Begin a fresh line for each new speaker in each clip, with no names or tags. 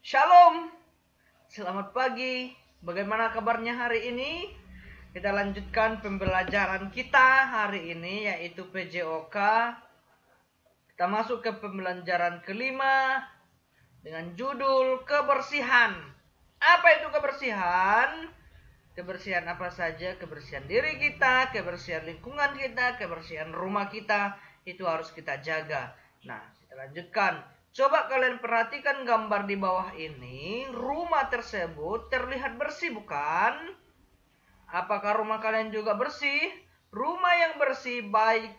Shalom, selamat pagi. Bagaimana kabarnya hari ini? Kita lanjutkan pembelajaran kita hari ini, yaitu PJOK. Kita masuk ke pembelajaran kelima dengan judul kebersihan. Apa itu kebersihan? Kebersihan apa saja? Kebersihan diri kita, kebersihan lingkungan kita, kebersihan rumah kita. Itu harus kita jaga. Nah, kita lanjutkan. Coba kalian perhatikan gambar di bawah ini. Rumah tersebut terlihat bersih, bukan? Apakah rumah kalian juga bersih? Rumah yang bersih baik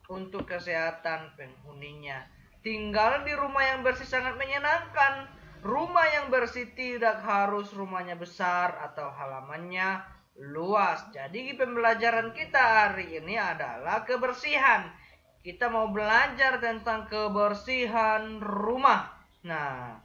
untuk kesehatan penghuninya. Tinggal di rumah yang bersih sangat menyenangkan. Rumah yang bersih tidak harus rumahnya besar atau halamannya luas. Jadi pembelajaran kita hari ini adalah kebersihan. Kita mau belajar tentang kebersihan rumah. Nah,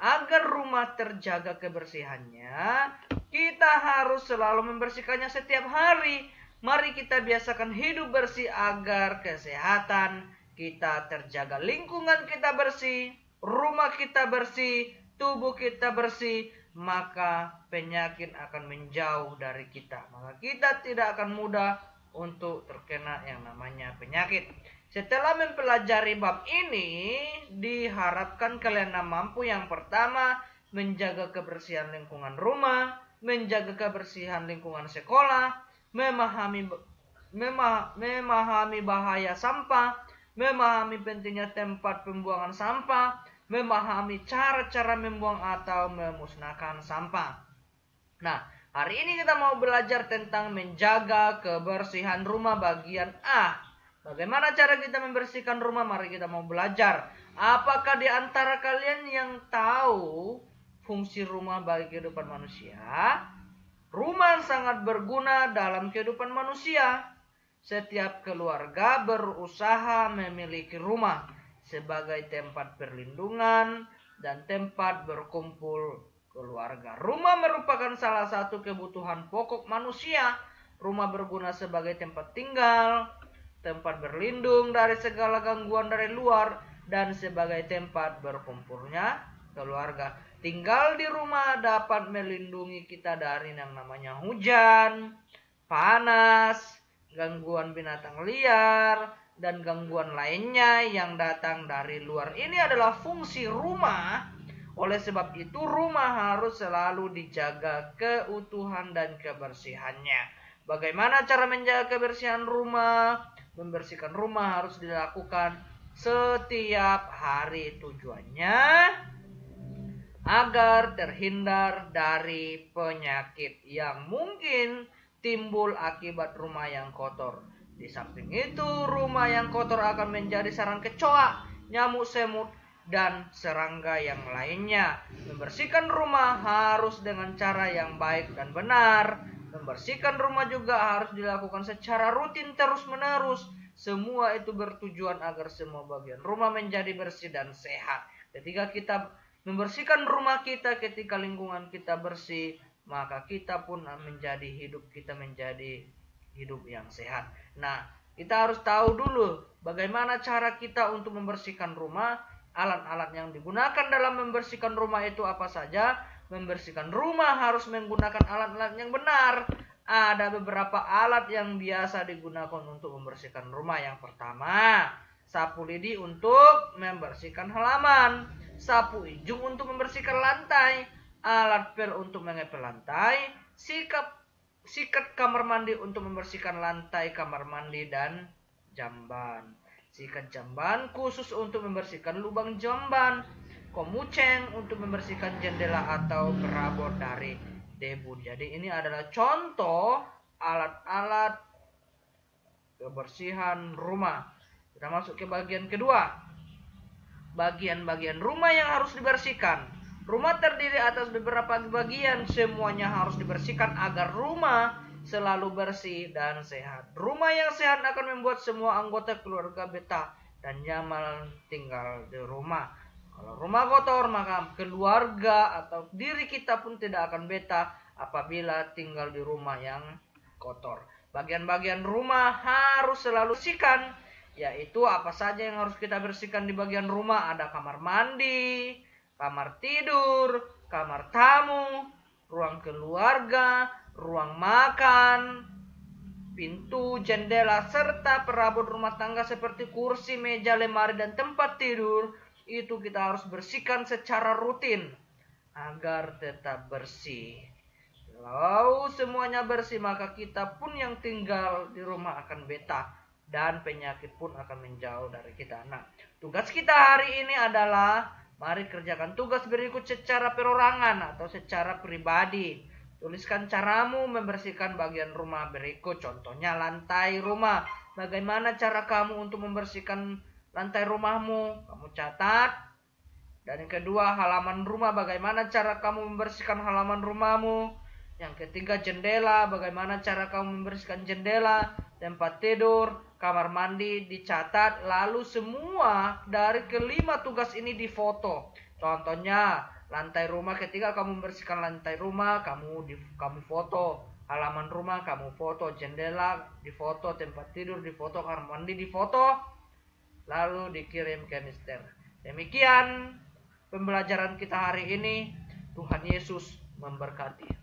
agar rumah terjaga kebersihannya, kita harus selalu membersihkannya setiap hari. Mari kita biasakan hidup bersih agar kesehatan kita terjaga. Lingkungan kita bersih, rumah kita bersih, tubuh kita bersih, maka penyakit akan menjauh dari kita. Maka kita tidak akan mudah untuk terkena yang namanya penyakit. Setelah mempelajari bab ini, diharapkan kalian mampu yang pertama menjaga kebersihan lingkungan rumah, menjaga kebersihan lingkungan sekolah, memahami bahaya sampah, memahami pentingnya tempat pembuangan sampah, memahami cara-cara membuang atau memusnahkan sampah. Nah, hari ini kita mau belajar tentang menjaga kebersihan rumah bagian A. Bagaimana cara kita membersihkan rumah? Mari kita mau belajar. Apakah di antara kalian yang tahu fungsi rumah bagi kehidupan manusia? Rumah sangat berguna dalam kehidupan manusia. Setiap keluarga berusaha memiliki rumah sebagai tempat perlindungan dan tempat berkumpul keluarga. Rumah merupakan salah satu kebutuhan pokok manusia. Rumah berguna sebagai tempat tinggal, tempat berlindung dari segala gangguan dari luar, dan sebagai tempat berkumpulnya keluarga. Tinggal di rumah dapat melindungi kita dari yang namanya hujan, panas, gangguan binatang liar, dan gangguan lainnya yang datang dari luar. Ini adalah fungsi rumah. Oleh sebab itu rumah harus selalu dijaga keutuhan dan kebersihannya. Bagaimana cara menjaga kebersihan rumah? Membersihkan rumah harus dilakukan setiap hari. Tujuannya agar terhindar dari penyakit yang mungkin timbul akibat rumah yang kotor. Di samping itu, rumah yang kotor akan menjadi sarang kecoa, nyamuk semut, dan serangga yang lainnya. Membersihkan rumah harus dengan cara yang baik dan benar. Membersihkan rumah juga harus dilakukan secara rutin terus-menerus. Semua itu bertujuan agar semua bagian rumah menjadi bersih dan sehat. Ketika kita membersihkan rumah kita, ketika lingkungan kita bersih, maka kita pun menjadi hidup yang sehat. Nah, kita harus tahu dulu bagaimana cara kita untuk membersihkan rumah. Alat-alat yang digunakan dalam membersihkan rumah itu apa saja? Membersihkan rumah harus menggunakan alat-alat yang benar. Ada beberapa alat yang biasa digunakan untuk membersihkan rumah. Yang pertama, sapu lidi untuk membersihkan halaman, sapu ijung untuk membersihkan lantai, alat pel untuk mengepel lantai, sikat kamar mandi untuk membersihkan lantai kamar mandi dan jamban, sikat jamban khusus untuk membersihkan lubang jamban, komuceng untuk membersihkan jendela atau perabot dari debu. Jadi ini adalah contoh alat-alat kebersihan rumah. Kita masuk ke bagian kedua. Bagian-bagian rumah yang harus dibersihkan. Rumah terdiri atas beberapa bagian, semuanya harus dibersihkan agar rumah selalu bersih dan sehat. Rumah yang sehat akan membuat semua anggota keluarga betah dan nyaman tinggal di rumah. Kalau rumah kotor, maka keluarga atau diri kita pun tidak akan betah apabila tinggal di rumah yang kotor. Bagian-bagian rumah harus selalu bersihkan, yaitu apa saja yang harus kita bersihkan di bagian rumah. Ada kamar mandi, kamar tidur, kamar tamu, ruang keluarga, ruang makan, pintu, jendela, serta perabot rumah tangga seperti kursi, meja, lemari, dan tempat tidur. Itu kita harus bersihkan secara rutin agar tetap bersih. Kalau semuanya bersih, maka kita pun yang tinggal di rumah akan betah dan penyakit pun akan menjauh dari kita. Nah, tugas kita hari ini adalah mari kerjakan tugas berikut secara perorangan atau secara pribadi. Tuliskan caramu membersihkan bagian rumah berikut. Contohnya lantai rumah. Bagaimana cara kamu untuk membersihkan lantai rumahmu? Kamu catat. Dan yang kedua, halaman rumah. Bagaimana cara kamu membersihkan halaman rumahmu? Yang ketiga, jendela. Bagaimana cara kamu membersihkan jendela? Tempat tidur, kamar mandi dicatat. Lalu semua dari kelima tugas ini difoto. Contohnya, lantai rumah, ketika kamu membersihkan lantai rumah, kamu foto. Halaman rumah kamu foto, jendela difoto, tempat tidur difoto, kamar mandi difoto. Lalu dikirim ke Mister. Demikian pembelajaran kita hari ini. Tuhan Yesus memberkati.